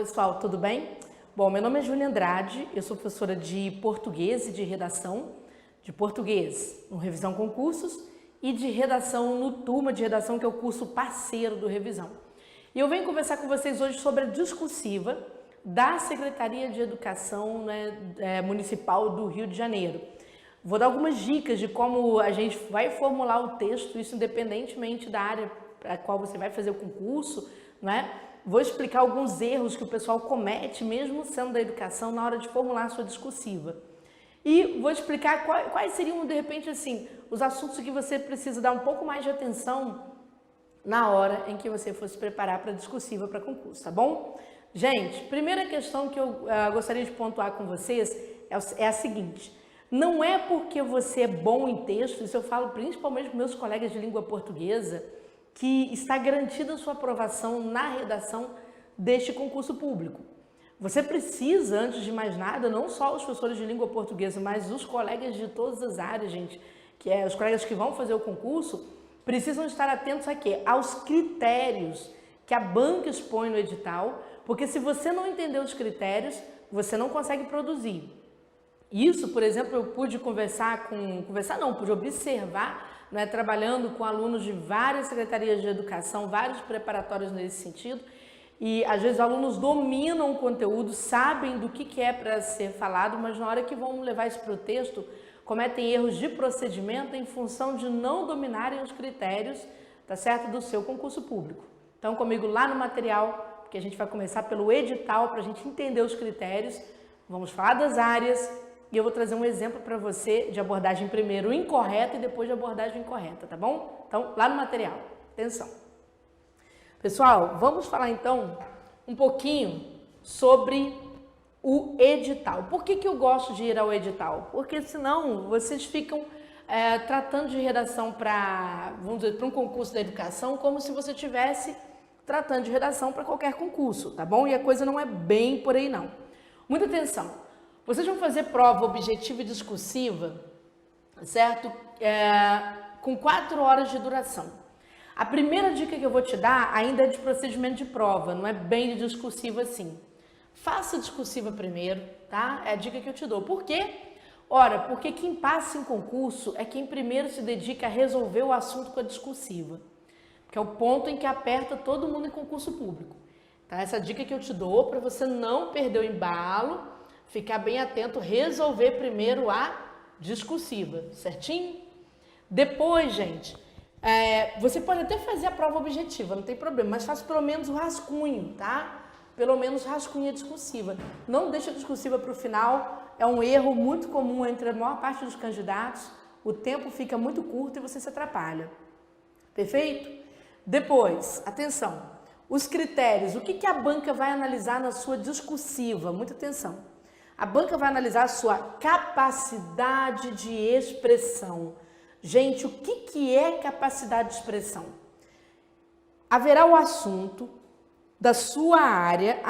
pessoal, tudo bem? Bom, meu nome é Júlia Andrade, eu sou professora de português e de redação, de português no Revisão Concursos e de redação no Turma de Redação, que é o curso parceiro do Revisão. E eu venho conversar com vocês hoje sobre a discursiva da Secretaria de Educação Municipal do Rio de Janeiro. Vou dar algumas dicas de como a gente vai formular o texto, isso independentemente da área para a qual você vai fazer o concurso, né? Vou explicar alguns erros que o pessoal comete, mesmo sendo da educação, na hora de formular a sua discursiva. E vou explicar quais seriam, de repente, assim, os assuntos que você precisa dar um pouco mais de atenção na hora em que você for se preparar para a discursiva para concurso, tá bom? Gente, primeira questão que eu gostaria de pontuar com vocês é a seguinte: não é porque você é bom em texto, isso eu falo principalmente para meus colegas de língua portuguesa, que está garantida a sua aprovação na redação deste concurso público. Você precisa, antes de mais nada, não só os professores de língua portuguesa, mas os colegas de todas as áreas, gente, os colegas que vão fazer o concurso, precisam estar atentos a quê? Aos critérios que a banca expõe no edital, porque se você não entender os critérios, você não consegue produzir. Isso, por exemplo, eu pude pude observar, né, trabalhando com alunos de várias secretarias de educação, vários preparatórios nesse sentido, e às vezes os alunos dominam o conteúdo, sabem do que é para ser falado, mas na hora que vão levar isso para o texto, cometem erros de procedimento em função de não dominarem os critérios, tá certo, do seu concurso público. Então, comigo lá no material, porque a gente vai começar pelo edital para a gente entender os critérios, vamos falar das áreas, e eu vou trazer um exemplo para você de abordagem primeiro incorreta e depois de abordagem correta, tá bom? Então, lá no material. Atenção. Pessoal, vamos falar então um pouquinho sobre o edital. Por que eu gosto de ir ao edital? Porque senão vocês ficam tratando de redação para um concurso da educação como se você estivesse tratando de redação para qualquer concurso, tá bom? E a coisa não é bem por aí não. Muita atenção. Vocês vão fazer prova objetiva e discursiva, certo? Com 4 horas de duração. A primeira dica que eu vou te dar ainda é de procedimento de prova, não é bem de discursiva assim. Faça a discursiva primeiro, tá? É a dica que eu te dou. Por quê? Ora, porque quem passa em concurso é quem primeiro se dedica a resolver o assunto com a discursiva, que é o ponto em que aperta todo mundo em concurso público. Tá? Essa dica que eu te dou para você não perder o embalo, ficar bem atento, resolver primeiro a discursiva, certinho? Depois, gente, você pode até fazer a prova objetiva, não tem problema, mas faça pelo menos o rascunho, tá? Pelo menos rascunho a discursiva. Não deixe a discursiva para o final, é um erro muito comum entre a maior parte dos candidatos, o tempo fica muito curto e você se atrapalha. Perfeito? Depois, atenção, os critérios, o que a banca vai analisar na sua discursiva? Muita atenção. A banca vai analisar a sua capacidade de expressão. Gente, o que é capacidade de expressão? Haverá o assunto da sua área,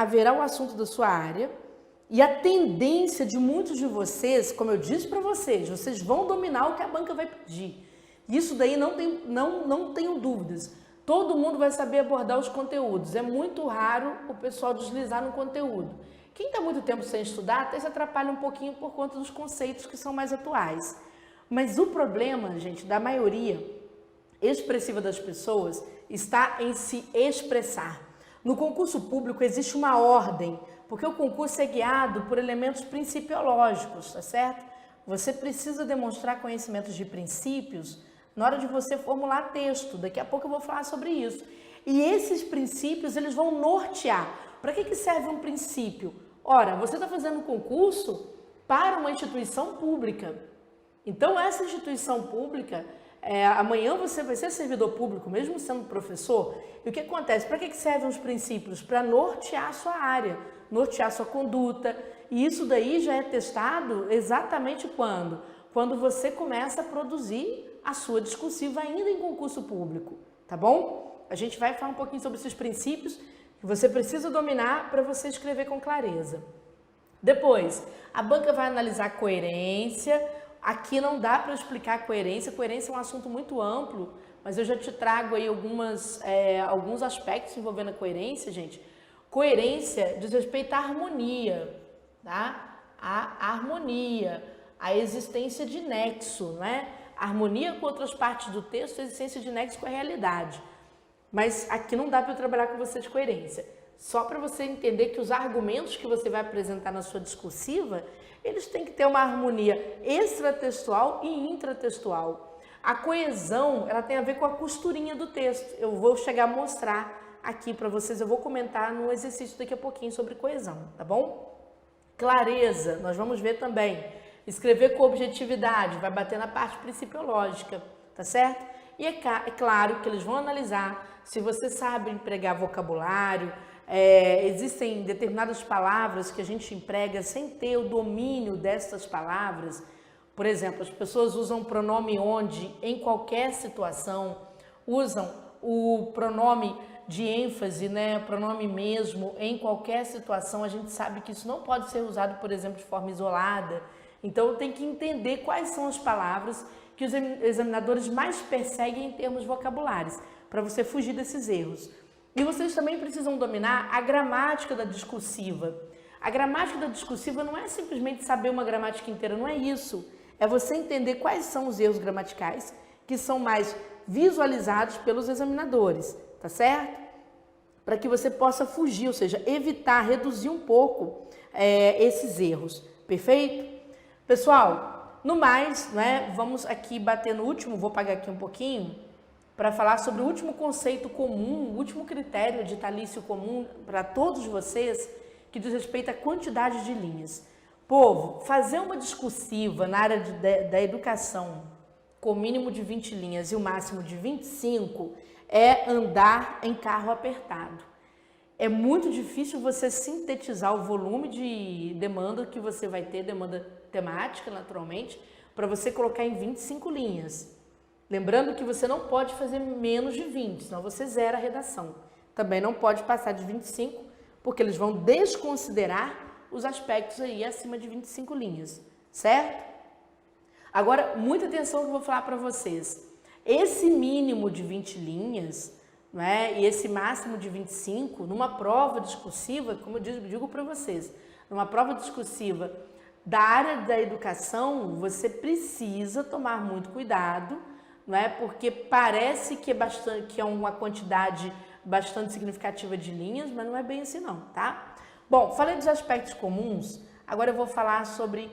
e a tendência de muitos de vocês, como eu disse para vocês vão dominar o que a banca vai pedir. Isso daí não tenho dúvidas. Todo mundo vai saber abordar os conteúdos. É muito raro o pessoal deslizar no conteúdo. Quem está muito tempo sem estudar até se atrapalha um pouquinho por conta dos conceitos que são mais atuais. Mas o problema, gente, da maioria expressiva das pessoas está em se expressar. No concurso público existe uma ordem, porque o concurso é guiado por elementos principiológicos, tá certo? Você precisa demonstrar conhecimentos de princípios na hora de você formular texto. Daqui a pouco eu vou falar sobre isso. E esses princípios, eles vão nortear. Para que serve um princípio? Ora, você está fazendo um concurso para uma instituição pública. Então, essa instituição pública, amanhã você vai ser servidor público, mesmo sendo professor. E o que acontece? Para que servem os princípios? Para nortear a sua área, nortear a sua conduta. E isso daí já é testado exatamente quando? Quando você começa a produzir a sua discursiva ainda em concurso público, tá bom? A gente vai falar um pouquinho sobre esses princípios que você precisa dominar para você escrever com clareza. Depois, a banca vai analisar a coerência. Aqui não dá para explicar a coerência. Coerência é um assunto muito amplo, mas eu já te trago aí alguns aspectos envolvendo a coerência, gente. Coerência diz respeito à harmonia, tá? A harmonia, a existência de nexo, né? Harmonia com outras partes do texto, a existência de nexo com a realidade. Mas aqui não dá para eu trabalhar com você de coerência. Só para você entender que os argumentos que você vai apresentar na sua discursiva, eles têm que ter uma harmonia extratextual e intratextual. A coesão, ela tem a ver com a costurinha do texto. Eu vou chegar a mostrar aqui para vocês, eu vou comentar no exercício daqui a pouquinho sobre coesão, tá bom? Clareza, nós vamos ver também. Escrever com objetividade, vai bater na parte principiológica, tá certo? E é claro que eles vão analisar se você sabe empregar vocabulário, existem determinadas palavras que a gente emprega sem ter o domínio dessas palavras. Por exemplo, as pessoas usam o pronome onde em qualquer situação, usam o pronome de ênfase, né, pronome mesmo, em qualquer situação. A gente sabe que isso não pode ser usado, por exemplo, de forma isolada. Então, tem que entender quais são as palavras que os examinadores mais perseguem em termos vocabulares, para você fugir desses erros. E vocês também precisam dominar a gramática da discursiva. A gramática da discursiva não é simplesmente saber uma gramática inteira, não é isso. É você entender quais são os erros gramaticais que são mais visualizados pelos examinadores, tá certo? Para que você possa fugir, ou seja, evitar, reduzir um pouco esses erros, perfeito? Pessoal, no mais, né, vamos aqui bater no último, vou apagar aqui um pouquinho, para falar sobre o último conceito comum, o último critério ditalício comum para todos vocês, que diz respeito à quantidade de linhas. Povo, fazer uma discursiva na área da educação com o mínimo de 20 linhas e o máximo de 25 é andar em carro apertado. É muito difícil você sintetizar o volume de demanda que você vai ter, demanda temática, naturalmente, para você colocar em 25 linhas. Lembrando que você não pode fazer menos de 20, senão você zera a redação. Também não pode passar de 25, porque eles vão desconsiderar os aspectos aí acima de 25 linhas, certo? Agora, muita atenção que eu vou falar para vocês. Esse mínimo de 20 linhas, não é? E esse máximo de 25, numa prova discursiva, como eu digo para vocês, numa prova discursiva da área da educação, você precisa tomar muito cuidado, não é? Porque parece que é uma quantidade bastante significativa de linhas, mas não é bem assim não, tá? Bom, falei dos aspectos comuns, agora eu vou falar sobre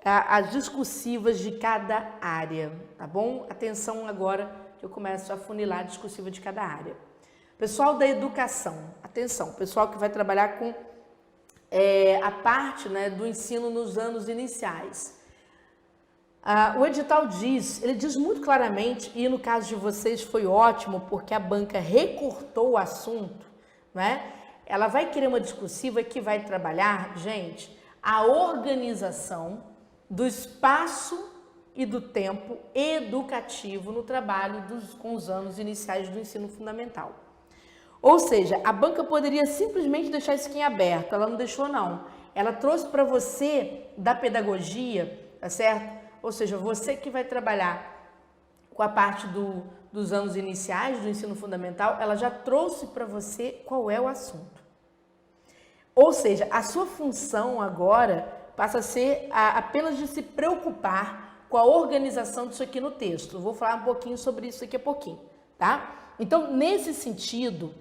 as discursivas de cada área, tá bom? Atenção agora que eu começo a funilar a discursiva de cada área. Pessoal da educação, atenção, pessoal que vai trabalhar com a parte, né, do ensino nos anos iniciais. O edital ele diz muito claramente, e no caso de vocês foi ótimo, porque a banca recortou o assunto, né? Ela vai querer uma discursiva que vai trabalhar, gente, a organização do espaço e do tempo educativo no trabalho com os anos iniciais do ensino fundamental. Ou seja, a banca poderia simplesmente deixar isso aqui em aberto, ela não deixou não. Ela trouxe para você da pedagogia, tá certo? Ou seja, você que vai trabalhar com a parte dos anos iniciais do ensino fundamental, ela já trouxe para você qual é o assunto. Ou seja, a sua função agora passa a ser apenas de se preocupar com a organização disso aqui no texto. Eu vou falar um pouquinho sobre isso daqui a pouquinho, tá? Então, nesse sentido,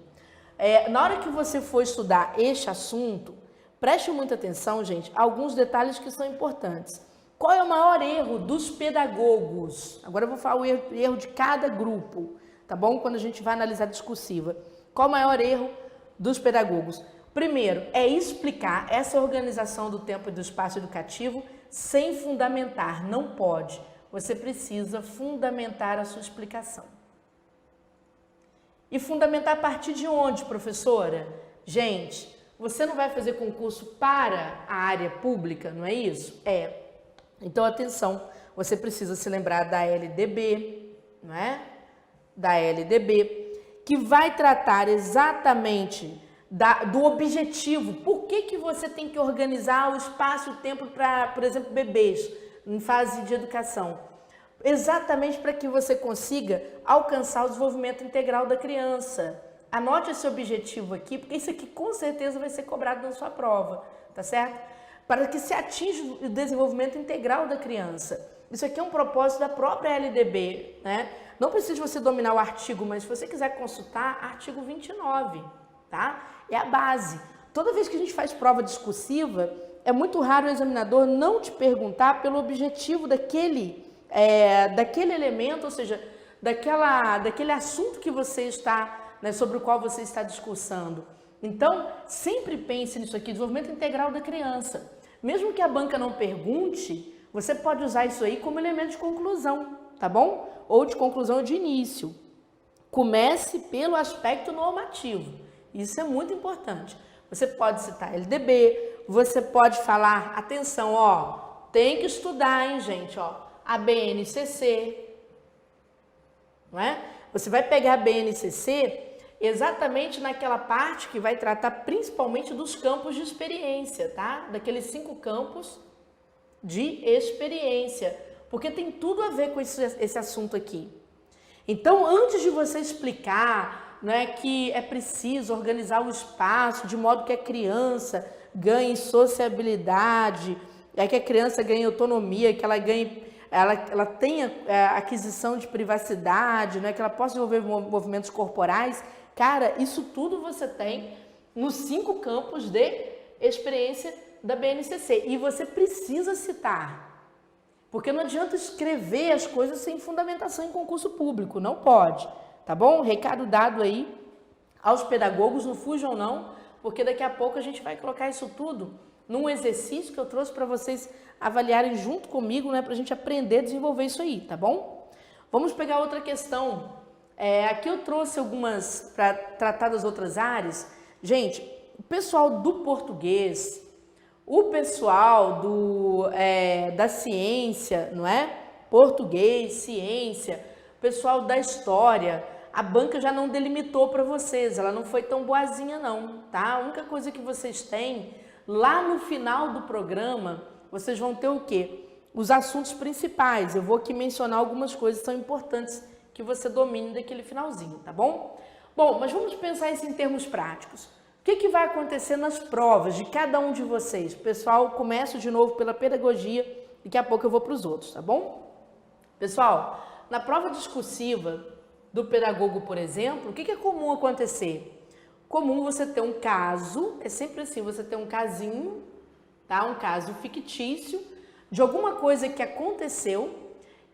na hora que você for estudar este assunto, preste muita atenção, gente, a alguns detalhes que são importantes. Qual é o maior erro dos pedagogos? Agora eu vou falar o erro de cada grupo, tá bom? Quando a gente vai analisar a discursiva. Qual é o maior erro dos pedagogos? Primeiro, é explicar essa organização do tempo e do espaço educativo sem fundamentar. Não pode. Você precisa fundamentar a sua explicação. E fundamentar a partir de onde, professora? Gente, você não vai fazer concurso para a área pública, não é isso? Então, atenção, você precisa se lembrar da LDB, não é? Da LDB, que vai tratar exatamente do objetivo. Por que você tem que organizar o espaço e o tempo para, por exemplo, bebês em fase de educação? Exatamente para que você consiga alcançar o desenvolvimento integral da criança, Anote esse objetivo aqui, porque isso aqui com certeza vai ser cobrado na sua prova, tá certo? Para que se atinja o desenvolvimento integral da criança. Isso aqui é um propósito da própria LDB, né? Não precisa você dominar o artigo, mas se você quiser consultar, artigo 29, tá? É a base. Toda vez que a gente faz prova discursiva, é muito raro o examinador não te perguntar pelo objetivo daquele elemento, ou seja, daquele assunto que você está, né, sobre o qual você está discursando. Então, sempre pense nisso aqui, desenvolvimento integral da criança. Mesmo que a banca não pergunte, você pode usar isso aí como elemento de conclusão, tá bom? Ou de conclusão de início. Comece pelo aspecto normativo. Isso é muito importante. Você pode citar LDB, você pode falar, atenção, ó, tem que estudar, hein, gente, ó, a BNCC, não é? Você vai pegar a BNCC exatamente naquela parte que vai tratar principalmente dos campos de experiência, tá? Daqueles 5 campos de experiência, porque tem tudo a ver com esse assunto aqui. Então, antes de você explicar, né, que é preciso organizar o espaço de modo que a criança ganhe sociabilidade, que a criança ganhe autonomia, que ela ganhe, ela tenha aquisição de privacidade, né, que ela possa desenvolver movimentos corporais, cara, isso tudo você tem nos 5 campos de experiência da BNCC. E você precisa citar, porque não adianta escrever as coisas sem fundamentação em concurso público, não pode, tá bom? Recado dado aí aos pedagogos, não fujam não, porque daqui a pouco a gente vai colocar isso tudo num exercício que eu trouxe para vocês avaliarem junto comigo, né, para a gente aprender a desenvolver isso aí, tá bom? Vamos pegar outra questão. Aqui eu trouxe algumas para tratar das outras áreas. Gente, o pessoal do português, o pessoal da ciência, não é? Português, ciência, o pessoal da história, a banca já não delimitou para vocês, ela não foi tão boazinha não, tá? A única coisa que vocês têm, lá no final do programa, vocês vão ter o quê? Os assuntos principais. Eu vou aqui mencionar algumas coisas que são importantes que você domine daquele finalzinho, tá bom? Bom, mas vamos pensar isso em termos práticos. O que vai acontecer nas provas de cada um de vocês? Pessoal, começo de novo pela pedagogia, daqui a pouco eu vou para os outros, tá bom? Pessoal, na prova discursiva do pedagogo, por exemplo, o que é comum acontecer? Comum você ter um caso, é sempre assim, você ter um casinho, tá? Um caso fictício de alguma coisa que aconteceu,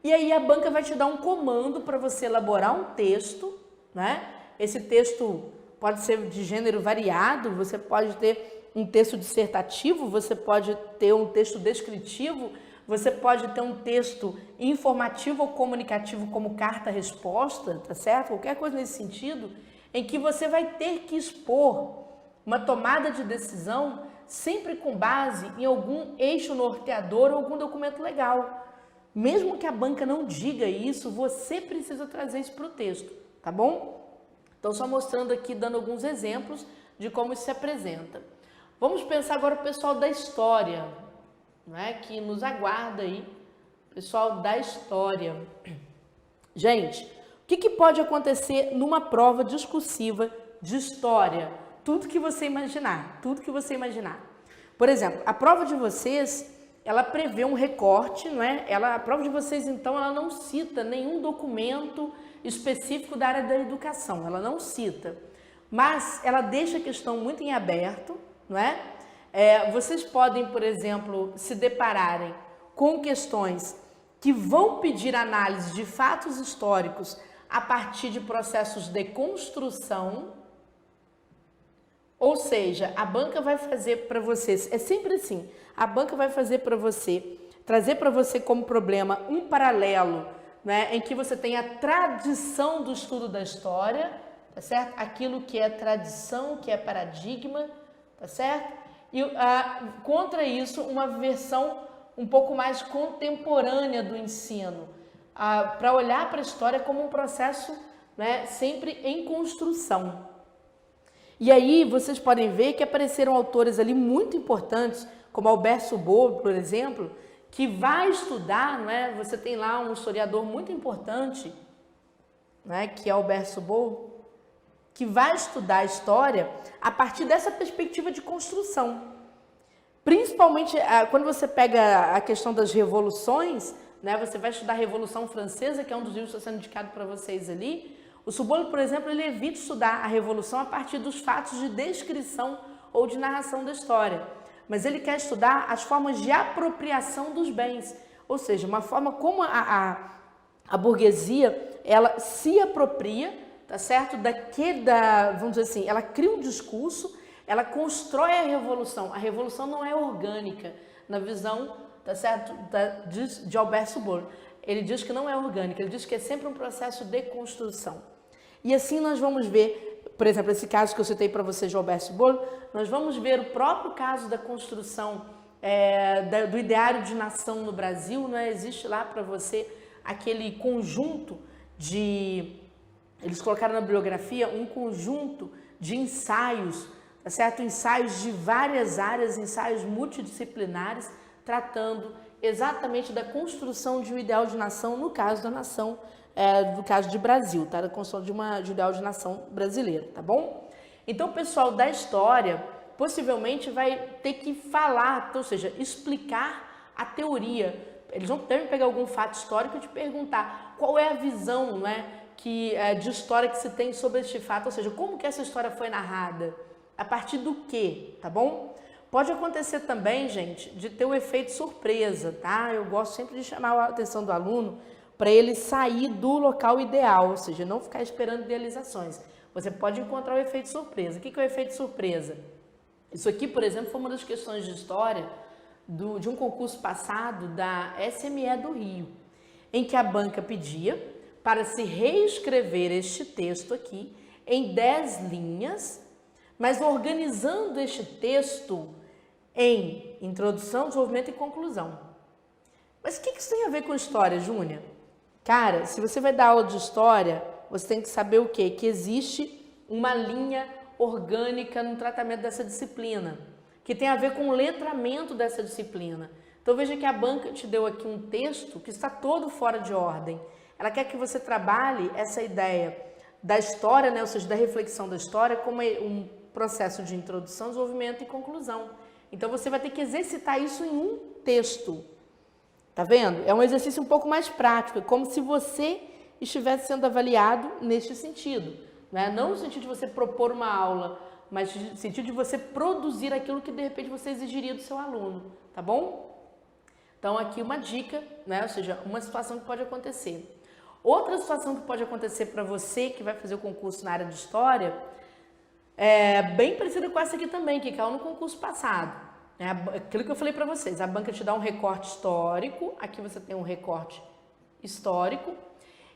e aí a banca vai te dar um comando para você elaborar um texto, né? Esse texto pode ser de gênero variado, você pode ter um texto dissertativo, você pode ter um texto descritivo, você pode ter um texto informativo ou comunicativo como carta-resposta, tá certo? Qualquer coisa nesse sentido, em que você vai ter que expor uma tomada de decisão sempre com base em algum eixo norteador ou algum documento legal. Mesmo que a banca não diga isso, você precisa trazer isso para o texto, tá bom? Então, só mostrando aqui, dando alguns exemplos de como isso se apresenta. Vamos pensar agora o pessoal da história, né, que nos aguarda aí, pessoal da história. Gente, o que pode acontecer numa prova discursiva de história? Tudo que você imaginar, tudo que você imaginar. Por exemplo, a prova de vocês, ela prevê um recorte, não é? A prova de vocês, então, ela não cita nenhum documento específico da área da educação, ela não cita, mas ela deixa a questão muito em aberto, não é? Vocês podem, por exemplo, se depararem com questões que vão pedir análise de fatos históricos a partir de processos de construção, ou seja, a banca vai fazer para vocês, é sempre assim, a banca vai fazer para você, trazer para você como problema um paralelo, né, em que você tem a tradição do estudo da história, tá certo? Aquilo que é tradição, que é paradigma, tá certo? E contra isso, uma versão um pouco mais contemporânea do ensino, para olhar para a história como um processo, né, sempre em construção. E aí vocês podem ver que apareceram autores ali muito importantes, como Albert Subot, por exemplo, que vai estudar, não é? Você tem lá um historiador muito importante, né, que é Albert Subot, que vai estudar a história a partir dessa perspectiva de construção. Principalmente quando você pega a questão das revoluções, né, você vai estudar a Revolução Francesa, que é um dos livros que está sendo indicado para vocês ali. O Subolo, por exemplo, ele evita estudar a Revolução a partir dos fatos de descrição ou de narração da história. Mas ele quer estudar as formas de apropriação dos bens. Ou seja, uma forma como a burguesia, ela se apropria, tá certo? Vamos dizer assim, ela cria um discurso, ela constrói a revolução. A revolução não é orgânica, na visão, tá certo? De Albert Subolo. Ele diz que não é orgânica, ele diz que é sempre um processo de construção. E assim nós vamos ver, por exemplo, esse caso que eu citei para vocês de Albert Subolo, nós vamos ver o próprio caso da construção do ideário de nação no Brasil, né? Existe lá para você aquele conjunto de... Eles colocaram na bibliografia um conjunto de ensaios, tá certo? Ensaios de várias áreas, ensaios multidisciplinares, tratando exatamente da construção de um ideal de nação, no caso da nação, no caso de Brasil, tá? Da construção de um ideal de nação brasileira, tá bom? Então, o pessoal da história possivelmente vai ter que falar, ou seja, explicar a teoria. Eles vão ter que pegar algum fato histórico e te perguntar qual é a visão, né, de história que se tem sobre este fato, ou seja, como que essa história foi narrada, a partir do quê, tá bom? Pode acontecer também, gente, de ter o efeito surpresa, tá? Eu gosto sempre de chamar a atenção do aluno para ele sair do local ideal, ou seja, não ficar esperando idealizações. Você pode encontrar o efeito surpresa. O que é o efeito surpresa? Isso aqui, por exemplo, foi uma das questões de história de um concurso passado da SME do Rio, em que a banca pedia para se reescrever este texto aqui em 10 linhas, mas organizando este texto em introdução, desenvolvimento e conclusão. Mas o que isso tem a ver com história, Júnia? Cara, se você vai dar aula de história, você tem que saber o quê? Que existe uma linha orgânica no tratamento dessa disciplina, que tem a ver com o letramento dessa disciplina. Então veja que a banca te deu aqui um texto que está todo fora de ordem. Ela quer que você trabalhe essa ideia da história, né, ou seja, da reflexão da história, como um processo de introdução, desenvolvimento e conclusão. Então você vai ter que exercitar isso em um texto. Tá vendo? É um exercício um pouco mais prático, é como se você estivesse sendo avaliado neste sentido, né? Não no sentido de você propor uma aula, mas no sentido de você produzir aquilo que de repente você exigiria do seu aluno, tá bom? Então aqui uma dica, né? Ou seja, uma situação que pode acontecer. Outra situação que pode acontecer para você que vai fazer o concurso na área de história é bem parecida com essa aqui também, que caiu no concurso passado. É aquilo que eu falei para vocês, a banca te dá um recorte histórico, aqui você tem um recorte histórico,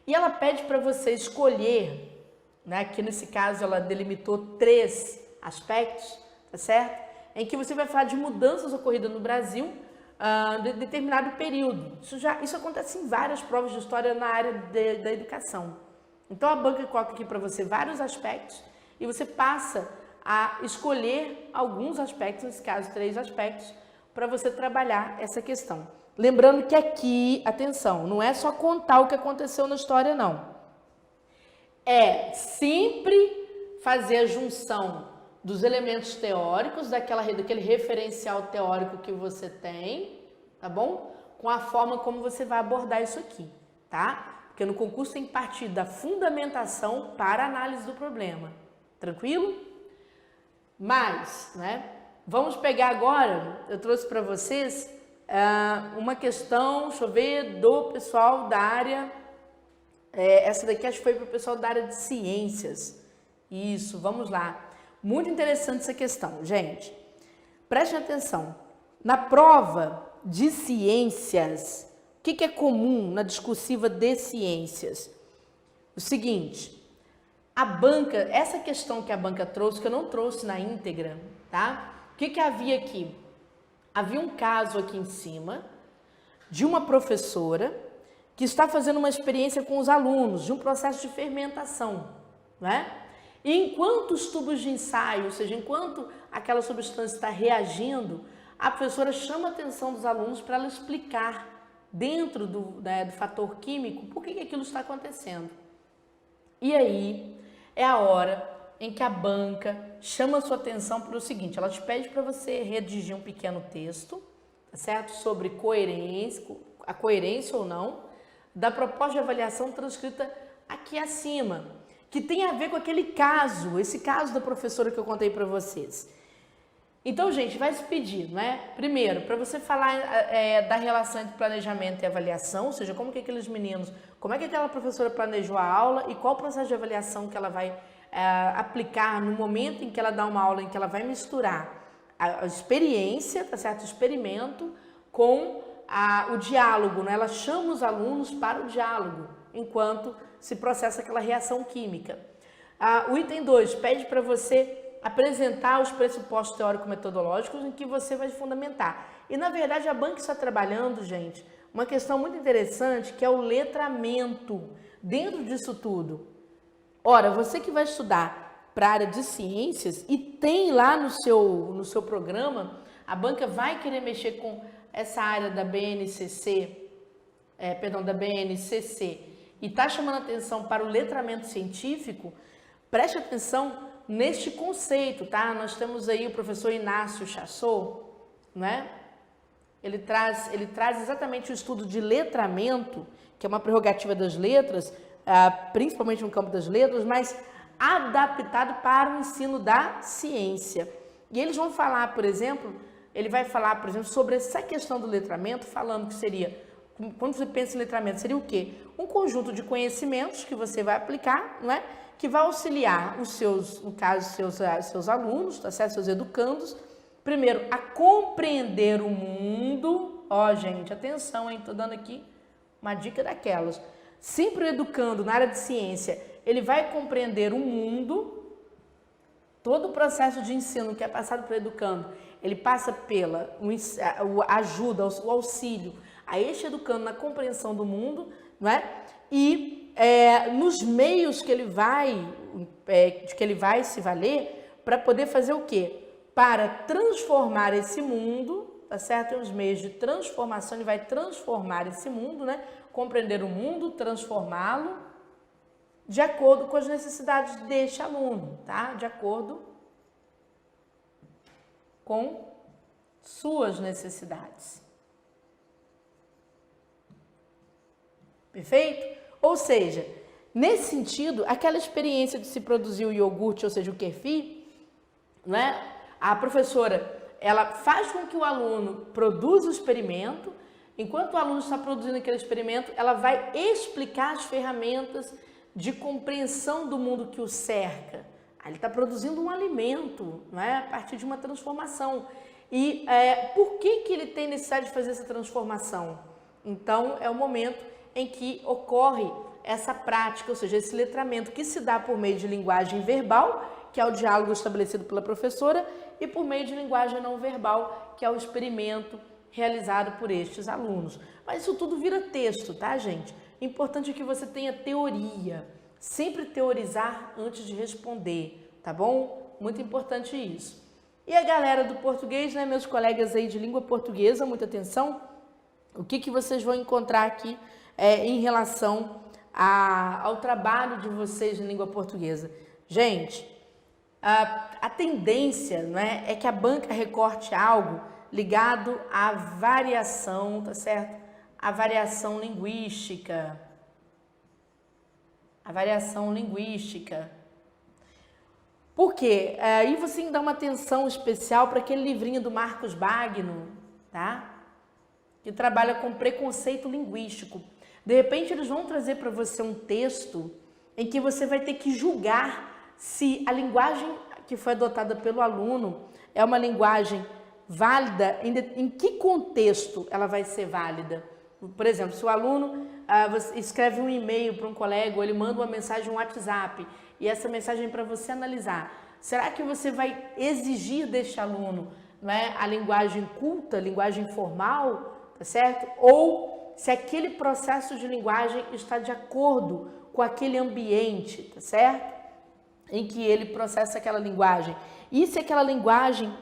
e ela pede para você escolher, né, aqui nesse caso ela delimitou 3 aspectos, tá certo? Em que você vai falar de mudanças ocorridas no Brasil de determinado período. Isso acontece em várias provas de história na área da educação. Então a banca coloca aqui para você vários aspectos e você passa a escolher alguns aspectos, nesse caso 3 aspectos, para você trabalhar essa questão. Lembrando que aqui, atenção, não é só contar o que aconteceu na história, não. É sempre fazer a junção dos elementos teóricos, daquele referencial teórico que você tem, tá bom? Com a forma como você vai abordar isso aqui, tá? Porque no concurso tem que partir da fundamentação para a análise do problema. Tranquilo? Mas, né, vamos pegar agora, eu trouxe para vocês uma questão, deixa eu ver, do pessoal da área, essa daqui acho que foi para o pessoal da área de ciências. Isso, vamos lá. Muito interessante essa questão, gente. Prestem atenção. Na prova de ciências, o que é comum na discursiva de ciências? O seguinte... A banca, essa questão que a banca trouxe, que eu não trouxe na íntegra, tá? O que havia aqui? Havia um caso aqui em cima de uma professora que está fazendo uma experiência com os alunos de um processo de fermentação, né? E enquanto os tubos de ensaio, ou seja, enquanto aquela substância está reagindo, a professora chama a atenção dos alunos para ela explicar dentro do fator químico por que aquilo está acontecendo. E aí é a hora em que a banca chama a sua atenção para o seguinte, ela te pede para você redigir um pequeno texto, tá certo? Sobre a coerência ou não da proposta de avaliação transcrita aqui acima, que tem a ver com aquele caso, esse caso da professora que eu contei para vocês. Então, gente, vai se pedir, não é? Primeiro, para você falar da relação entre planejamento e avaliação, ou seja, como que aqueles meninos, como é que aquela professora planejou a aula e qual o processo de avaliação que ela vai aplicar no momento em que ela dá uma aula, em que ela vai misturar a experiência, tá certo? O experimento com o diálogo, né? Ela chama os alunos para o diálogo, enquanto se processa aquela reação química. O item 2 pede para você apresentar os pressupostos teórico-metodológicos em que você vai fundamentar. E, na verdade, a banca está trabalhando, gente, uma questão muito interessante, que é o letramento dentro disso tudo. Ora, você que vai estudar para a área de ciências e tem lá no seu programa, a banca vai querer mexer com essa área da BNCC, da BNCC, e está chamando atenção para o letramento científico, preste atenção neste conceito, tá? Nós temos aí o professor Inácio Chassot, né? Ele traz exatamente o estudo de letramento, que é uma prerrogativa das letras, principalmente no campo das letras, mas adaptado para o ensino da ciência. E eles vão falar, por exemplo, ele vai falar, por exemplo, sobre essa questão do letramento, falando que seria, quando você pensa em letramento, seria o quê? Um conjunto de conhecimentos que você vai aplicar, não é? Que vai auxiliar os seus, no caso, seus alunos, tá certo? Seus educandos, primeiro, a compreender o mundo. Ó, gente, atenção, hein? Tô dando aqui uma dica daquelas. Sempre o educando na área de ciência, ele vai compreender o mundo, todo o processo de ensino que é passado para o educando, ele passa pela ajuda, o auxílio a este educando na compreensão do mundo, não é? E nos meios que ele vai se valer para poder fazer o quê? Para transformar esse mundo, tá certo? Tem os meios de transformação, ele vai transformar esse mundo, né? Compreender o mundo, transformá-lo de acordo com as necessidades deste aluno, tá? De acordo com suas necessidades. Perfeito? Ou seja, nesse sentido, aquela experiência de se produzir o iogurte, ou seja, o kefir, né? A professora, ela faz com que o aluno produza o experimento, enquanto o aluno está produzindo aquele experimento, ela vai explicar as ferramentas de compreensão do mundo que o cerca. Ele está produzindo um alimento, não é? A partir de uma transformação. E por que ele tem necessidade de fazer essa transformação? Então, é o momento em que ocorre essa prática, ou seja, esse letramento que se dá por meio de linguagem verbal, que é o diálogo estabelecido pela professora, e por meio de linguagem não verbal, que é o experimento realizado por estes alunos. Mas isso tudo vira texto, tá, gente? Importante é que você tenha teoria, sempre teorizar antes de responder, tá bom? Muito importante isso. E a galera do português, né, meus colegas aí de língua portuguesa, muita atenção, o que vocês vão encontrar aqui em relação ao trabalho de vocês em língua portuguesa. Gente, a tendência, né, é que a banca recorte algo ligado à variação, tá certo? A variação linguística. A variação linguística. Por quê? Aí você tem que dar uma atenção especial para aquele livrinho do Marcos Bagno, tá? Que trabalha com preconceito linguístico. De repente, eles vão trazer para você um texto em que você vai ter que julgar se a linguagem que foi adotada pelo aluno é uma linguagem válida, em que contexto ela vai ser válida. Por exemplo, se o aluno escreve um e-mail para um colega ou ele manda uma mensagem no WhatsApp e essa mensagem é para você analisar, será que você vai exigir deste aluno, não é, a linguagem culta, a linguagem formal, tá certo? Ou se aquele processo de linguagem está de acordo com aquele ambiente, tá certo? Em que ele processa aquela linguagem. E se aquela linguagem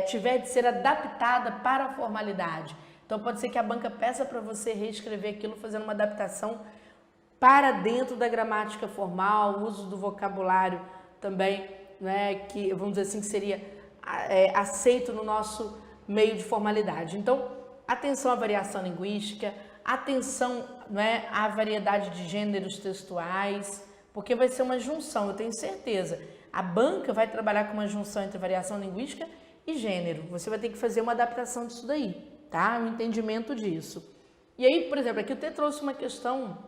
tiver de ser adaptada para a formalidade. Então, pode ser que a banca peça para você reescrever aquilo, fazendo uma adaptação para dentro da gramática formal, o uso do vocabulário também, né, que vamos dizer assim, que seria aceito no nosso meio de formalidade. Então, atenção à variação linguística, atenção, né, à variedade de gêneros textuais, porque vai ser uma junção, eu tenho certeza. A banca vai trabalhar com uma junção entre variação linguística e gênero. Você vai ter que fazer uma adaptação disso daí, tá? Um entendimento disso. E aí, por exemplo, aqui eu até trouxe uma questão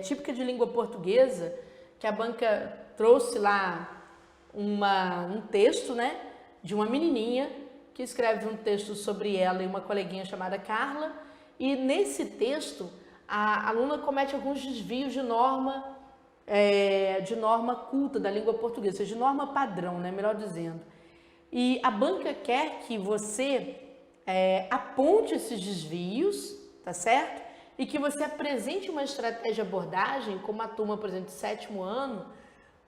típica de língua portuguesa, que a banca trouxe lá um texto, né, de uma menininha que escreve um texto sobre ela e uma coleguinha chamada Carla, e nesse texto a aluna comete alguns desvios de norma culta da língua portuguesa, ou seja, de norma padrão, né, melhor dizendo. E a banca quer que você aponte esses desvios, tá certo? E que você apresente uma estratégia de abordagem, como a turma, por exemplo, de 7º ano,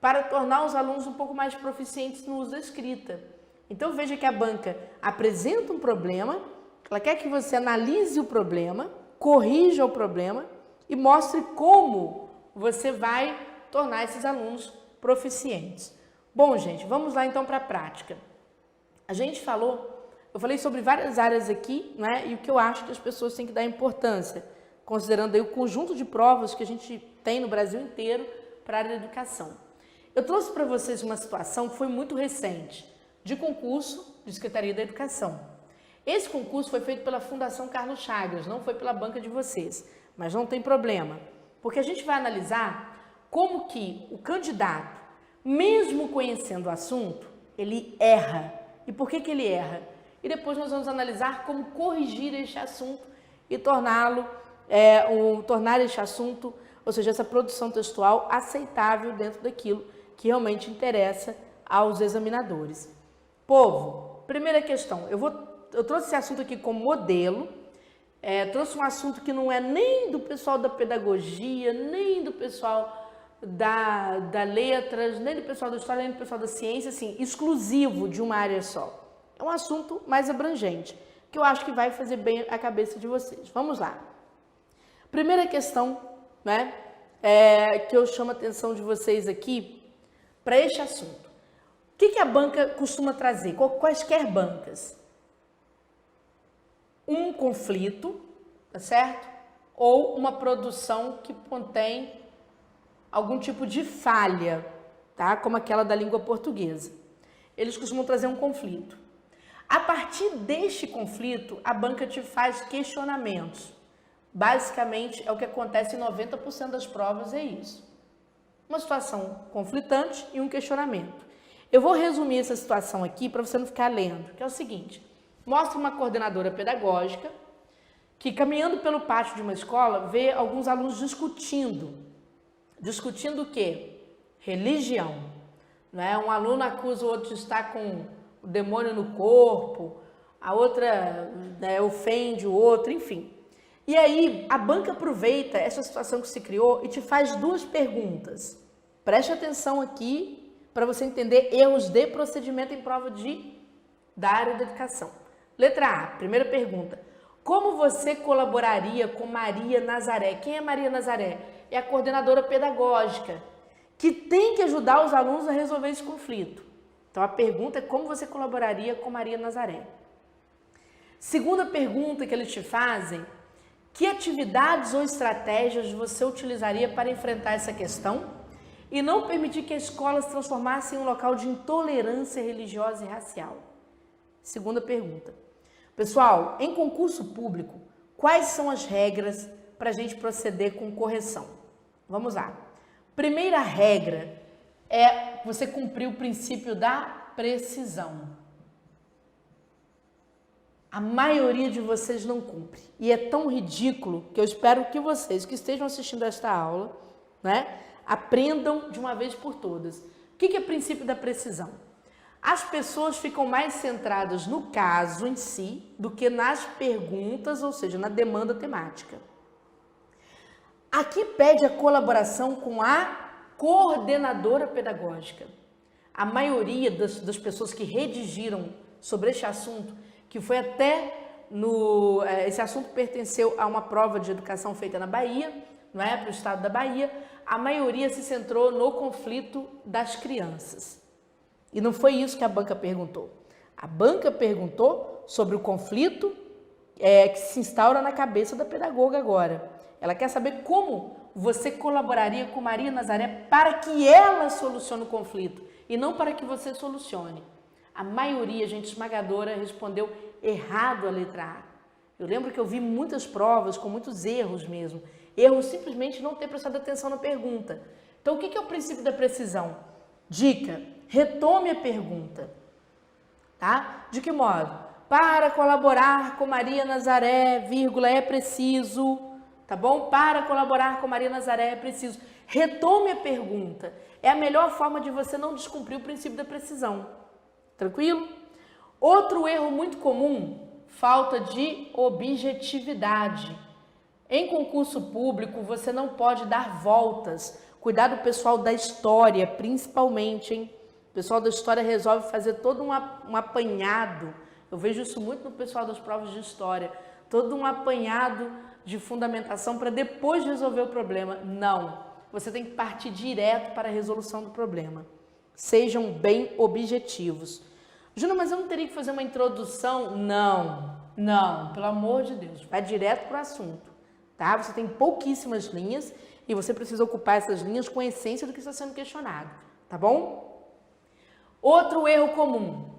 para tornar os alunos um pouco mais proficientes no uso da escrita. Então veja que a banca apresenta um problema, ela quer que você analise o problema, corrija o problema e mostre como você vai tornar esses alunos proficientes. Bom, gente, vamos lá então para a prática. Eu falei sobre várias áreas aqui, né? E o que eu acho que as pessoas têm que dar importância, considerando aí o conjunto de provas que a gente tem no Brasil inteiro para a área da educação. Eu trouxe para vocês uma situação que foi muito recente, de concurso de Secretaria da Educação. Esse concurso foi feito pela Fundação Carlos Chagas, não foi pela banca de vocês, mas não tem problema, porque a gente vai analisar como que o candidato, mesmo conhecendo o assunto, ele erra. E por que ele erra? E depois nós vamos analisar como corrigir este assunto e tornar este assunto, ou seja, essa produção textual aceitável dentro daquilo que realmente interessa aos examinadores. Povo, primeira questão, eu trouxe esse assunto aqui como modelo, trouxe um assunto que não é nem do pessoal da pedagogia, nem do pessoal da letras, nem do pessoal da história, nem do pessoal da ciência, assim, exclusivo de uma área só. É um assunto mais abrangente, que eu acho que vai fazer bem a cabeça de vocês. Vamos lá. Primeira questão, né, que eu chamo a atenção de vocês aqui para este assunto. O que a banca costuma trazer? Quaisquer bancas? Um conflito, tá certo? Ou uma produção que contém algum tipo de falha, tá? Como aquela da língua portuguesa. Eles costumam trazer um conflito. A partir deste conflito, a banca te faz questionamentos. Basicamente, é o que acontece em 90% das provas, é isso. Uma situação conflitante e um questionamento. Eu vou resumir essa situação aqui para você não ficar lendo, que é o seguinte. Mostra uma coordenadora pedagógica que, caminhando pelo pátio de uma escola, vê alguns alunos discutindo. Discutindo o quê? Religião. Né? Um aluno acusa o outro de estar com o demônio no corpo, a outra, né, ofende o outro, enfim. E aí, a banca aproveita essa situação que se criou e te faz duas perguntas. Preste atenção aqui para você entender erros de procedimento em prova da área da educação. Letra A, primeira pergunta. Como você colaboraria com Maria Nazaré? Quem é Maria Nazaré? É a coordenadora pedagógica, que tem que ajudar os alunos a resolver esse conflito. Então, a pergunta é como você colaboraria com Maria Nazaré? Segunda pergunta que eles te fazem, que atividades ou estratégias você utilizaria para enfrentar essa questão e não permitir que a escola se transformasse em um local de intolerância religiosa e racial? Segunda pergunta. Pessoal, em concurso público, quais são as regras para a gente proceder com correção? Vamos lá. Primeira regra é você cumprir o princípio da precisão. A maioria de vocês não cumpre. E é tão ridículo que eu espero que vocês que estejam assistindo esta aula, né, aprendam de uma vez por todas. O que é o princípio da precisão? As pessoas ficam mais centradas no caso em si do que nas perguntas, ou seja, na demanda temática. Aqui pede a colaboração com a coordenadora pedagógica. A maioria das pessoas que redigiram sobre este assunto, que foi esse assunto pertenceu a uma prova de educação feita na Bahia, não é, para o estado da Bahia, a maioria se centrou no conflito das crianças. E não foi isso que a banca perguntou. A banca perguntou sobre o conflito que se instaura na cabeça da pedagoga agora. Ela quer saber como você colaboraria com Maria Nazaré para que ela solucione o conflito e não para que você solucione. A maioria, gente esmagadora, respondeu errado a letra A. Eu lembro que eu vi muitas provas com muitos erros mesmo. Erros simplesmente não ter prestado atenção na pergunta. Então, o que é o princípio da precisão? Dica, retome a pergunta. Tá? De que modo? Para colaborar com Maria Nazaré, vírgula, é preciso, tá bom? Para colaborar com Maria Nazaré é preciso. Retome a pergunta. É a melhor forma de você não descumprir o princípio da precisão. Tranquilo? Outro erro muito comum, falta de objetividade. Em concurso público, você não pode dar voltas. Cuidado, pessoal da história, principalmente, hein? O pessoal da história resolve fazer todo um apanhado. Eu vejo isso muito no pessoal das provas de história. Todo um apanhado de fundamentação para depois resolver o problema. Não. Você tem que partir direto para a resolução do problema. Sejam bem objetivos. Júnior, mas eu não teria que fazer uma introdução? Não, pelo amor de Deus. Vai direto para o assunto. Tá? Você tem pouquíssimas linhas e você precisa ocupar essas linhas com a essência do que está sendo questionado. Tá bom? Outro erro comum,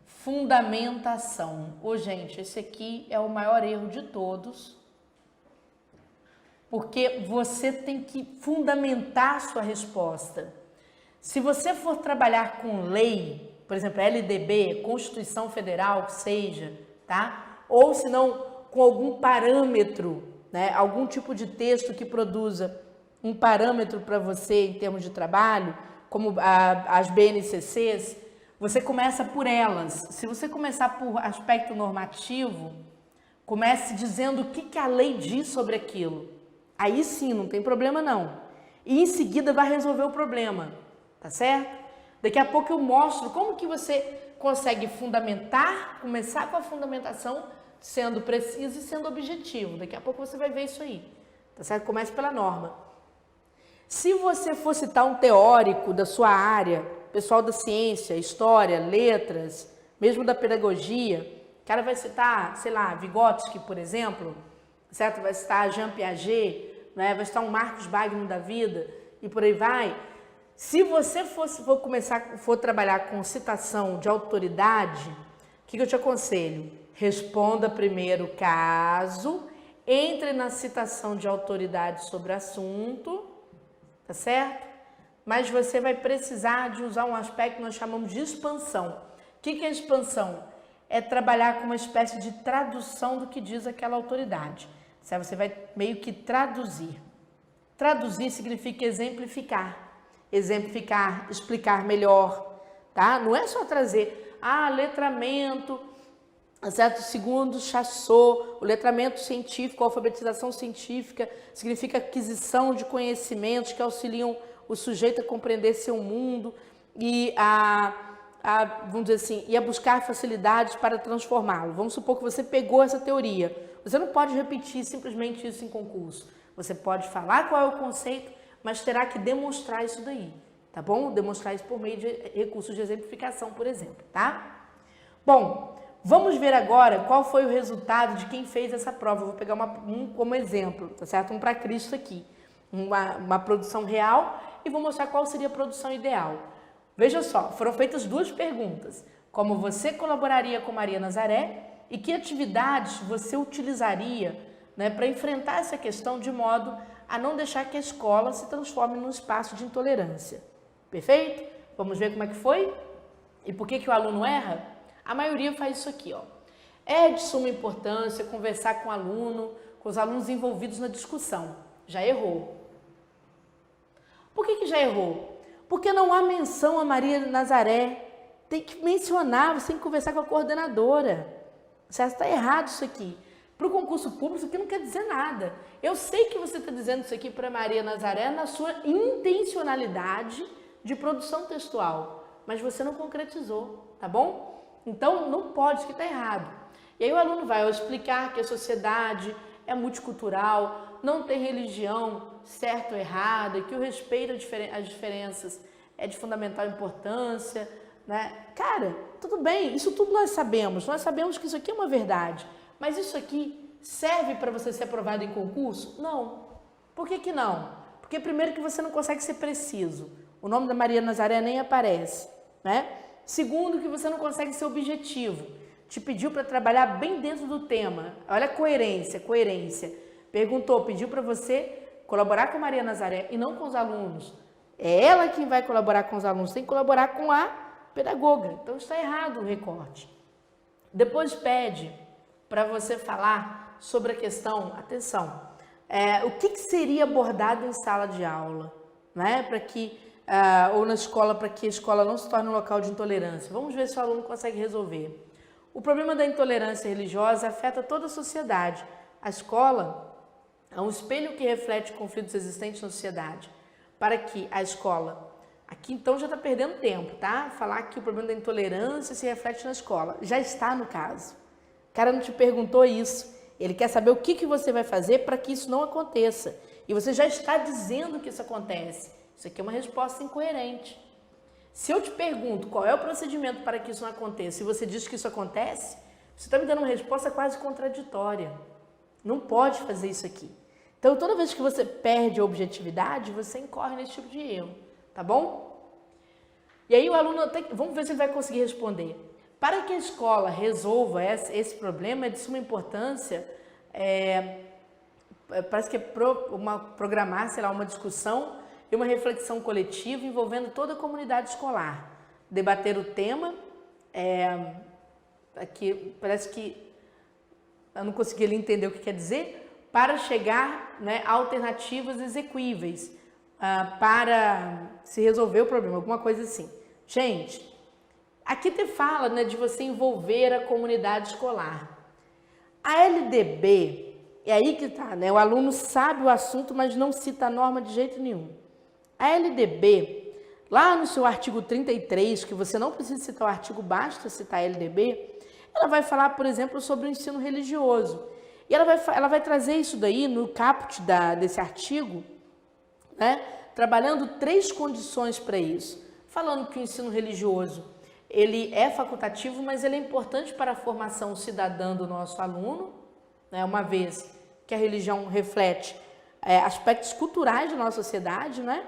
fundamentação. Gente, esse aqui é o maior erro de todos, porque você tem que fundamentar a sua resposta. Se você for trabalhar com lei, por exemplo, LDB, Constituição Federal, que seja, tá? Ou se não, com algum parâmetro, né? Algum tipo de texto que produza um parâmetro para você em termos de trabalho, como as BNCCs, você começa por elas. Se você começar por aspecto normativo, comece dizendo o que a lei diz sobre aquilo. Aí sim, não tem problema não. E em seguida vai resolver o problema, tá certo? Daqui a pouco eu mostro como que você consegue fundamentar, começar com a fundamentação, sendo preciso e sendo objetivo. Daqui a pouco você vai ver isso aí, tá certo? Comece pela norma. Se você for citar um teórico da sua área, pessoal da ciência, história, letras, mesmo da pedagogia, o cara vai citar, sei lá, Vygotsky, por exemplo, certo? Vai citar Jean Piaget, né? Vai citar um Marcos Bagno da vida e por aí vai. Se você for trabalhar com citação de autoridade, o que eu te aconselho? Responda primeiro caso, entre na citação de autoridade sobre assunto, tá certo? Mas você vai precisar de usar um aspecto que nós chamamos de expansão. O que é expansão? É trabalhar com uma espécie de tradução do que diz aquela autoridade. Certo? Você vai meio que traduzir. Traduzir significa exemplificar. Exemplificar, explicar melhor, tá? Não é só trazer, letramento, certo? Segundo Chassot, o letramento científico, a alfabetização científica, significa aquisição de conhecimentos que auxiliam o sujeito a compreender seu mundo e vamos dizer assim, e a buscar facilidades para transformá-lo. Vamos supor que você pegou essa teoria. Você não pode repetir simplesmente isso em concurso. Você pode falar qual é o conceito, mas terá que demonstrar isso daí, tá bom? Demonstrar isso por meio de recursos de exemplificação, por exemplo, tá? Bom, vamos ver agora qual foi o resultado de quem fez essa prova. Eu vou pegar um como exemplo, tá certo? Um para Cristo aqui. Uma produção real e vou mostrar qual seria a produção ideal. Veja só, foram feitas duas perguntas. Como você colaboraria com Maria Nazaré e que atividades você utilizaria, né, para enfrentar essa questão de modo a não deixar que a escola se transforme num espaço de intolerância. Perfeito? Vamos ver como é que foi? E por que o aluno erra? A maioria faz isso aqui, ó. É de suma importância conversar com o aluno, com os alunos envolvidos na discussão. Já errou. Por que já errou? Porque não há menção a Maria Nazaré. Tem que mencionar, você tem que conversar com a coordenadora. Certo? Está errado isso aqui. Para o concurso público, isso aqui não quer dizer nada. Eu sei que você está dizendo isso aqui para Maria Nazaré na sua intencionalidade de produção textual, mas você não concretizou, tá bom? Então, não pode, isso aqui está errado. E aí o aluno vai explicar que a sociedade é multicultural, não tem religião, certo ou errado, e que o respeito às diferenças é de fundamental importância, né? Cara, tudo bem, isso tudo nós sabemos que isso aqui é uma verdade, mas isso aqui serve para você ser aprovado em concurso? Não. Por que não? Porque primeiro que você não consegue ser preciso, o nome da Maria Nazaré nem aparece, né? Segundo, que você não consegue ser objetivo, te pediu para trabalhar bem dentro do tema, olha a coerência, pediu para você colaborar com a Maria Nazaré e não com os alunos, é ela quem vai colaborar com os alunos, tem que colaborar com a pedagoga, então está errado o recorte. Depois pede para você falar sobre a questão, atenção, o que seria abordado em sala de aula, né? Para que ou na escola, para que a escola não se torne um local de intolerância. Vamos ver se o aluno consegue resolver. O problema da intolerância religiosa afeta toda a sociedade. A escola é um espelho que reflete conflitos existentes na sociedade. Para que a escola... Aqui então já está perdendo tempo, tá? Falar que o problema da intolerância se reflete na escola. Já está no caso. O cara não te perguntou isso. Ele quer saber o que você vai fazer para que isso não aconteça. E você já está dizendo que isso acontece. Isso aqui é uma resposta incoerente. Se eu te pergunto qual é o procedimento para que isso não aconteça e você diz que isso acontece, você está me dando uma resposta quase contraditória. Não pode fazer isso aqui. Então, toda vez que você perde a objetividade, você incorre nesse tipo de erro, tá bom? E aí o aluno, vamos ver se ele vai conseguir responder. Para que a escola resolva esse problema, é de suma importância, parece que programar, sei lá, uma discussão e uma reflexão coletiva envolvendo toda a comunidade escolar. Debater o tema, aqui parece que eu não consegui ali entender o que quer dizer, para chegar, né, a alternativas exequíveis para se resolver o problema, alguma coisa assim. Gente, aqui te fala, né, de você envolver a comunidade escolar. A LDB, é aí que tá, né? O aluno sabe o assunto, mas não cita a norma de jeito nenhum. A LDB, lá no seu artigo 33, que você não precisa citar o artigo, basta citar a LDB, ela vai falar, por exemplo, sobre o ensino religioso. E ela vai trazer isso daí no caput desse artigo, né, trabalhando 3 condições para isso. Falando que o ensino religioso, ele é facultativo, mas ele é importante para a formação cidadã do nosso aluno, né, uma vez que a religião reflete aspectos culturais da nossa sociedade, né?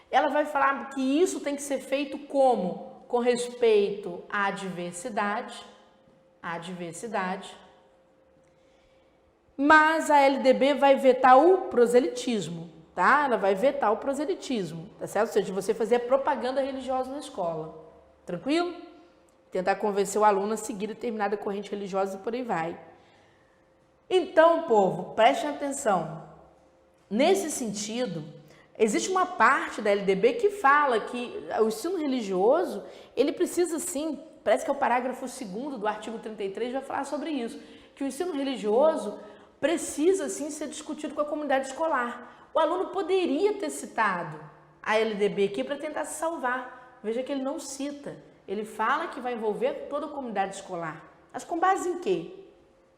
Ela vai falar que isso tem que ser feito como? Com respeito à diversidade, mas a LDB vai vetar o proselitismo, tá? Ela vai vetar o proselitismo, tá certo? Ou seja, você fazer propaganda religiosa na escola, tranquilo? Tentar convencer o aluno a seguir determinada corrente religiosa e por aí vai. Então, povo, prestem atenção. Nesse sentido, existe uma parte da LDB que fala que o ensino religioso, ele precisa sim, parece que é o parágrafo 2º do artigo 33, vai falar sobre isso, que o ensino religioso precisa sim ser discutido com a comunidade escolar. O aluno poderia ter citado a LDB aqui para tentar se salvar. Veja que ele não cita. Ele fala que vai envolver toda a comunidade escolar. Mas com base em quê?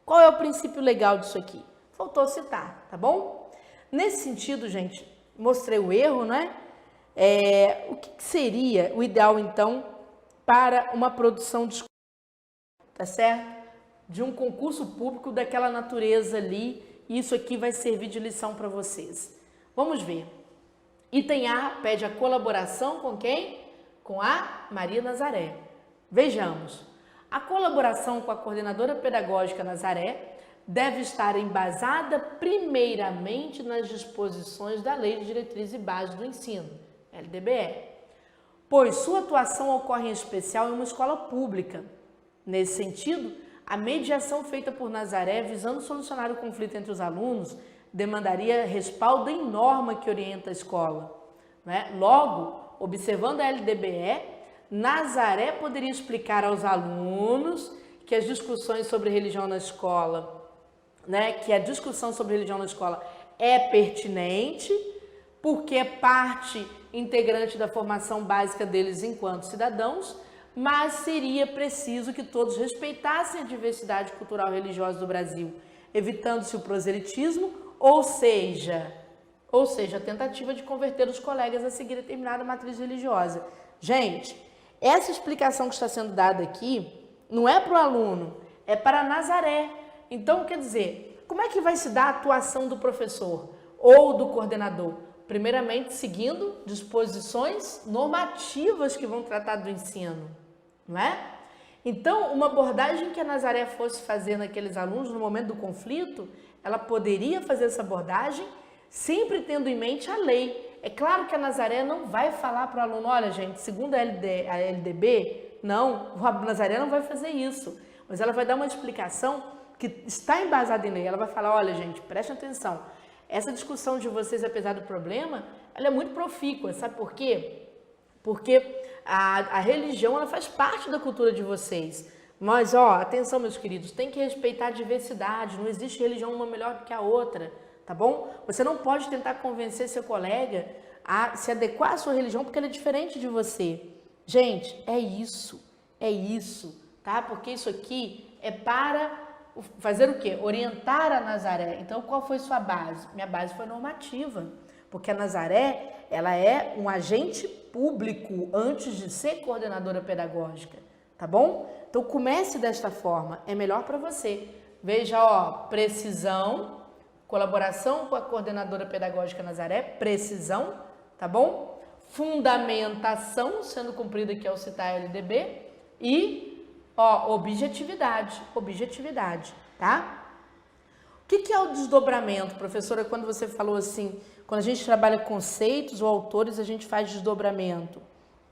Qual é o princípio legal disso aqui? Faltou citar, tá bom? Nesse sentido, gente, mostrei o erro, né? O que seria o ideal, então, para uma produção de, tá certo? De um concurso público daquela natureza ali, e isso aqui vai servir de lição para vocês. Vamos ver. Item A pede a colaboração com quem? Com a Maria Nazaré. Vejamos. A colaboração com a coordenadora pedagógica Nazaré deve estar embasada primeiramente nas disposições da Lei de Diretriz e Base do Ensino, LDBE, pois sua atuação ocorre em especial em uma escola pública. Nesse sentido, a mediação feita por Nazaré visando solucionar o conflito entre os alunos demandaria respaldo em norma que orienta a escola, né? Logo, observando a LDBE, Nazaré poderia explicar aos alunos que as discussões sobre religião na escola, né, que a discussão sobre religião na escola é pertinente, porque é parte integrante da formação básica deles enquanto cidadãos, mas seria preciso que todos respeitassem a diversidade cultural e religiosa do Brasil, evitando-se o proselitismo, ou seja, ou seja, a tentativa de converter os colegas a seguir determinada matriz religiosa. Gente, essa explicação que está sendo dada aqui não é para o aluno, é para Nazaré. Então, quer dizer, como é que vai se dar a atuação do professor ou do coordenador? Primeiramente, seguindo disposições normativas que vão tratar do ensino, não é? Então, uma abordagem que a Nazaré fosse fazer naqueles alunos no momento do conflito, ela poderia fazer essa abordagem sempre tendo em mente a lei. É claro que a Nazaré não vai falar para o aluno, olha gente, segundo a LDB, não, a Nazaré não vai fazer isso. Mas ela vai dar uma explicação que está embasada em lei. Ela vai falar, olha gente, preste atenção, essa discussão de vocês, apesar do problema, ela é muito profícua, sabe por quê? Porque a religião, ela faz parte da cultura de vocês. Mas, atenção meus queridos, tem que respeitar a diversidade, não existe religião uma melhor do que a outra, tá bom? Você não pode tentar convencer seu colega a se adequar à sua religião porque ela é diferente de você. Gente, é isso, tá? Porque isso aqui é para fazer o quê? Orientar a Nazaré. Então, qual foi sua base? Minha base foi normativa, porque a Nazaré, ela é um agente público antes de ser coordenadora pedagógica, tá bom? Então, comece desta forma, é melhor para você. Veja, precisão, colaboração com a coordenadora pedagógica Nazaré, precisão, tá bom? Fundamentação, sendo cumprida aqui ao citar a LDB, e objetividade, tá? O que é o desdobramento, professora, quando você falou assim, quando a gente trabalha conceitos ou autores, a gente faz desdobramento?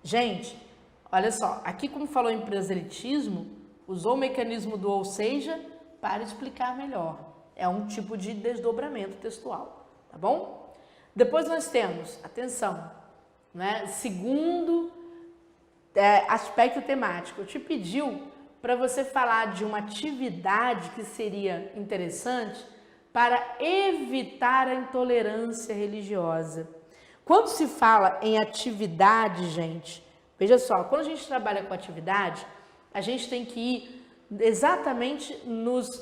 Gente, olha só, aqui como falou em proselitismo, usou o mecanismo do ou seja para explicar melhor. É um tipo de desdobramento textual, tá bom? Depois nós temos, atenção, né? Segundo aspecto temático, eu te pediu para você falar de uma atividade que seria interessante para evitar a intolerância religiosa. Quando se fala em atividade, gente, veja só, quando a gente trabalha com atividade, a gente tem que ir exatamente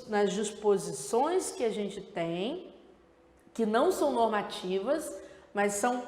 nas disposições que a gente tem, que não são normativas, mas são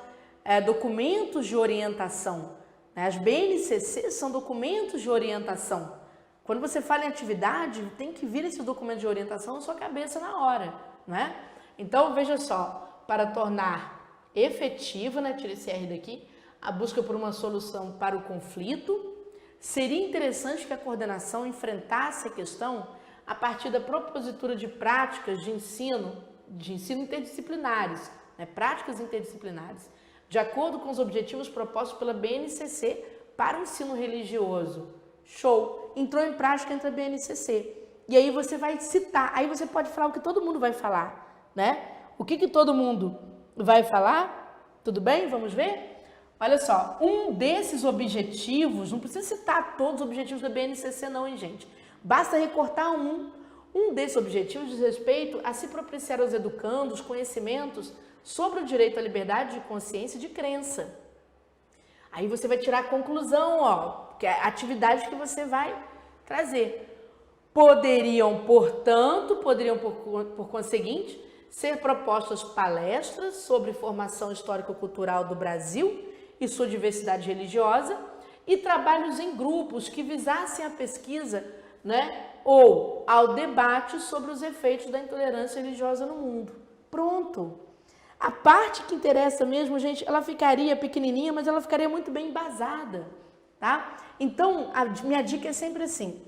documentos de orientação. As BNCCs são documentos de orientação. Quando você fala em atividade, tem que vir esse documento de orientação na sua cabeça na hora, não é? Então, veja só, para tornar efetiva, né, tira esse R daqui, a busca por uma solução para o conflito, seria interessante que a coordenação enfrentasse a questão a partir da propositura de práticas de ensino interdisciplinares, né, práticas interdisciplinares, de acordo com os objetivos propostos pela BNCC para o ensino religioso. Show! Entrou em prática entre a BNCC. E aí você vai citar, aí você pode falar o que todo mundo vai falar, né? O que todo mundo vai falar? Tudo bem? Vamos ver? Olha só, um desses objetivos, não precisa citar todos os objetivos da BNCC não, hein, gente? Basta recortar um. Um desses objetivos diz respeito a se propiciar aos educandos conhecimentos sobre o direito à liberdade de consciência e de crença. Aí você vai tirar a conclusão, que é a atividade que você vai trazer. Poderiam, por conseguinte, ser propostas palestras sobre formação histórico-cultural do Brasil e sua diversidade religiosa e trabalhos em grupos que visassem a pesquisa, né, ou ao debate sobre os efeitos da intolerância religiosa no mundo. Pronto! A parte que interessa mesmo, gente, ela ficaria pequenininha, mas ela ficaria muito bem embasada, tá? Então, a minha dica é sempre assim,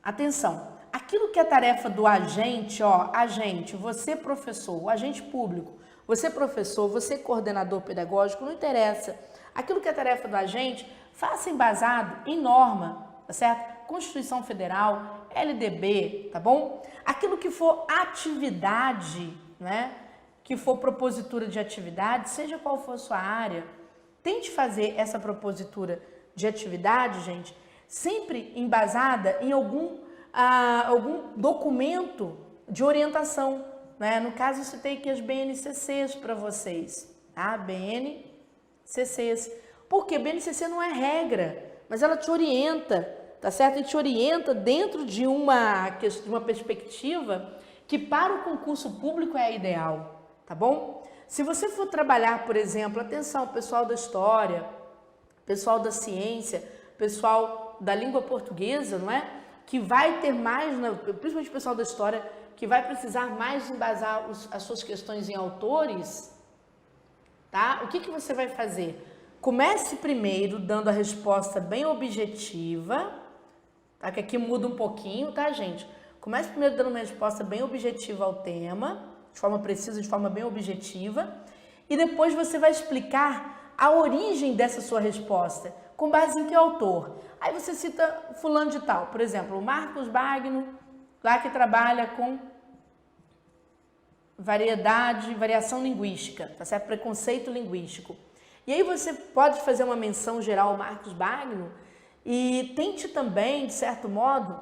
atenção, aquilo que é tarefa do agente, você professor, o agente público, você professor, você coordenador pedagógico, não interessa. Aquilo que é tarefa do agente, faça embasado em norma, tá certo? Constituição Federal, LDB, tá bom? Aquilo que for atividade, né? Que for propositura de atividade, seja qual for a sua área, tente fazer essa propositura de atividade, gente, sempre embasada em algum documento de orientação, né? No caso, eu citei aqui as BNCCs para vocês, tá? BNCCs. Porque BNCC não é regra, mas ela te orienta, tá certo? E te orienta dentro de uma perspectiva que para o concurso público é a ideal. tá bom? Se você for trabalhar, por exemplo, atenção, pessoal da história, pessoal da ciência, pessoal da língua portuguesa, não é? Que vai ter mais, principalmente o pessoal da história, que vai precisar mais embasar as suas questões em autores, tá? O que você vai fazer? Comece primeiro dando a resposta bem objetiva, tá? Que aqui muda um pouquinho, tá, gente? Comece primeiro dando uma resposta bem objetiva ao tema, de forma precisa, de forma bem objetiva, e depois você vai explicar a origem dessa sua resposta, com base em que autor. Aí você cita fulano de tal, por exemplo, o Marcos Bagno, lá que trabalha com variação linguística, tá certo? Preconceito linguístico. E aí você pode fazer uma menção geral ao Marcos Bagno e tente também, de certo modo,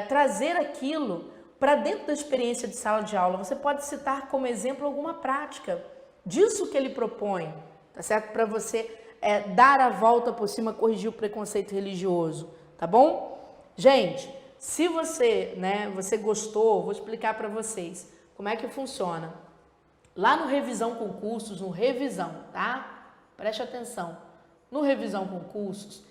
trazer aquilo para dentro da experiência de sala de aula. Você pode citar como exemplo alguma prática disso que ele propõe, tá certo? Para você dar a volta por cima, corrigir o preconceito religioso, tá bom? Gente, se você, você gostou, vou explicar para vocês como é que funciona. Lá no Revisão Concursos, no Revisão, tá? Preste atenção. No Revisão Concursos,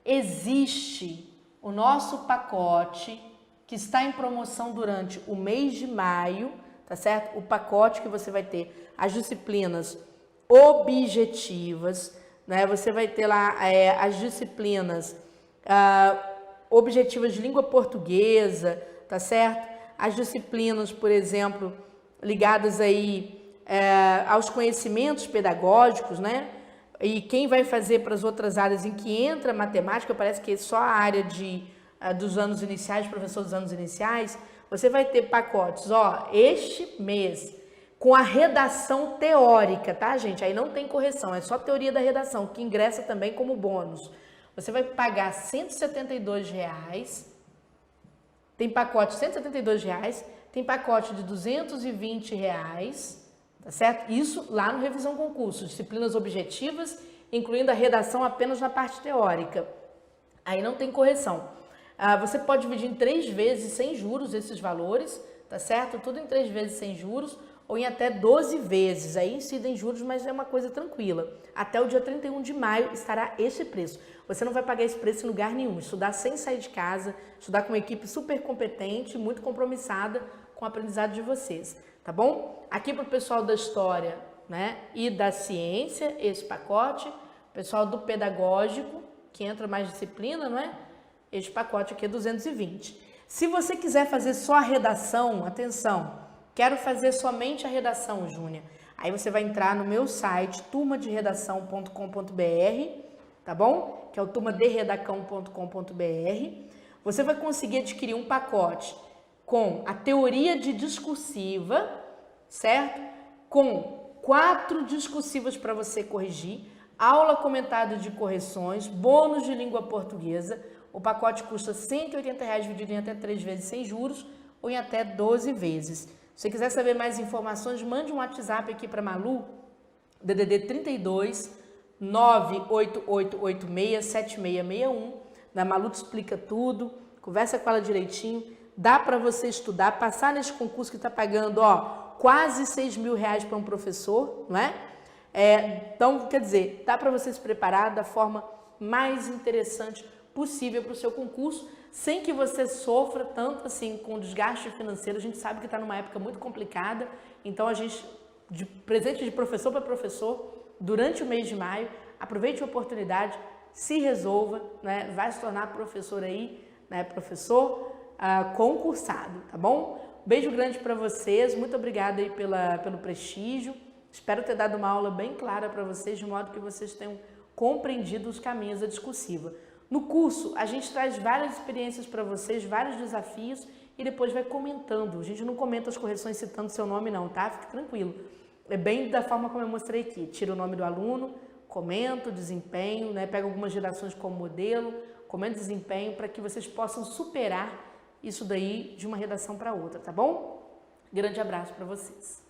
existe o nosso pacote que está em promoção durante o mês de maio, tá certo? O pacote que você vai ter as disciplinas objetivas, né? Você vai ter lá as disciplinas objetivas de língua portuguesa, tá certo? As disciplinas, por exemplo, ligadas aí aos conhecimentos pedagógicos, né? E quem vai fazer para as outras áreas em que entra matemática, parece que só a área dos anos iniciais, professor dos anos iniciais, você vai ter pacotes, este mês, com a redação teórica, tá, gente? Aí não tem correção, é só teoria da redação, que ingressa também como bônus. Você vai pagar R$ 172, tem pacote de R$ 172, tem pacote de R$ 220, tá certo? Isso lá no Revisão Concursos, disciplinas objetivas, incluindo a redação apenas na parte teórica. Aí não tem correção. Você pode dividir em 3 vezes sem juros esses valores, tá certo? Tudo em 3 vezes sem juros ou em até 12 vezes. Aí incidem juros, mas é uma coisa tranquila. Até o dia 31 de maio estará esse preço. Você não vai pagar esse preço em lugar nenhum. Estudar sem sair de casa, estudar com uma equipe super competente, muito compromissada com o aprendizado de vocês, tá bom? Aqui para o pessoal da história, né, e da ciência, esse pacote. Pessoal do pedagógico, que entra mais disciplina, não é? Este pacote aqui é 220. Se você quiser fazer só a redação, atenção, quero fazer somente a redação, Júnia. Aí você vai entrar no meu site, turmaderedação.com.br, tá bom? Que é o turmaderedacão.com.br. Você vai conseguir adquirir um pacote com a teoria de discursiva, certo? Com 4 discursivas para você corrigir, aula comentada de correções, bônus de língua portuguesa. O pacote custa R$ 180 dividido em até 3 vezes sem juros ou em até 12 vezes. Se você quiser saber mais informações, mande um WhatsApp aqui para Malu, DDD 32 988867661. A Malu te explica tudo, conversa com ela direitinho. Dá para você estudar, passar nesse concurso que está pagando quase R$6.000 para um professor, não é? Então, quer dizer, dá para você se preparar da forma mais interessante possível para o seu concurso, sem que você sofra tanto assim com desgaste financeiro. A gente sabe que está numa época muito complicada, então a gente, de presente de professor para professor, durante o mês de maio, aproveite a oportunidade, se resolva, né? Vai se tornar professor aí, né? Professor concursado, tá bom? Beijo grande para vocês, muito obrigada aí pelo prestígio. Espero ter dado uma aula bem clara para vocês, de modo que vocês tenham compreendido os caminhos da discursiva. No curso, a gente traz várias experiências para vocês, vários desafios e depois vai comentando. A gente não comenta as correções citando seu nome não, tá? Fique tranquilo. É bem da forma como eu mostrei aqui. Tira o nome do aluno, comenta o desempenho, né? Pega algumas redações como modelo, comenta o desempenho para que vocês possam superar isso daí de uma redação para outra, tá bom? Grande abraço para vocês.